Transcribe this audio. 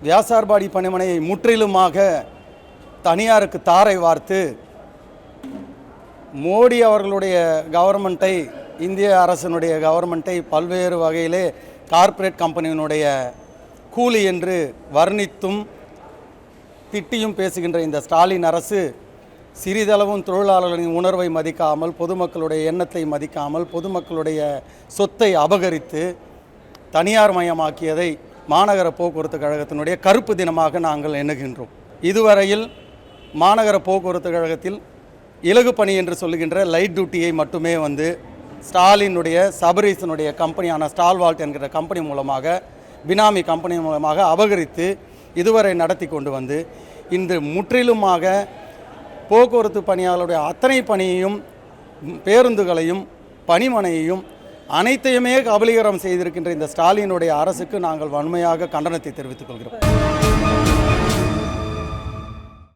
வியாசார்பாடி பணிமனையை முற்றிலுமாக தனியாருக்கு தாரை வார்த்து மோடி அவர்களுடைய கவர்மெண்ட்டை, இந்திய அரசினுடைய கவர்மெண்ட்டை பல்வேறு வகையிலே கார்ப்பரேட் கம்பெனியினுடைய கூலி என்று வர்ணித்தும் திட்டியும் பேசுகின்ற இந்த ஸ்டாலின் அரசு சிறிதளவும் தொழிலாளர்களின் உணர்வை மதிக்காமல், பொதுமக்களுடைய எண்ணத்தை மதிக்காமல், பொதுமக்களுடைய சொத்தை அபகரித்து தனியார் மயமாக்கியதை மாநகர போக்குவரத்து கழகத்தினுடைய கருப்பு தினமாக நாங்கள் எண்ணுகின்றோம். இதுவரையில் மாநகர போக்குவரத்து கழகத்தில் இலகு பணி என்று சொல்லுகின்ற லைட் டியூட்டியை மட்டுமே ஸ்டாலினுடைய சபரீசனுடைய கம்பெனியான ஸ்டால்வால்ட் என்கிற கம்பெனி மூலமாக, பினாமி கம்பெனி மூலமாக அபகரித்து இதுவரை நடத்தி கொண்டு இன்று முற்றிலுமாக போக்குவரத்து பணியாளருடைய அத்தனை பணியையும், பேருந்துகளையும், பணிமனையையும் அனைத்தையுமே கபலீகரம் செய்திருக்கின்ற இந்த ஸ்டாலினுடைய அரசுக்கு நாங்கள் வன்மையாக கண்டனத்தை தெரிவித்துக் கொள்கிறோம்.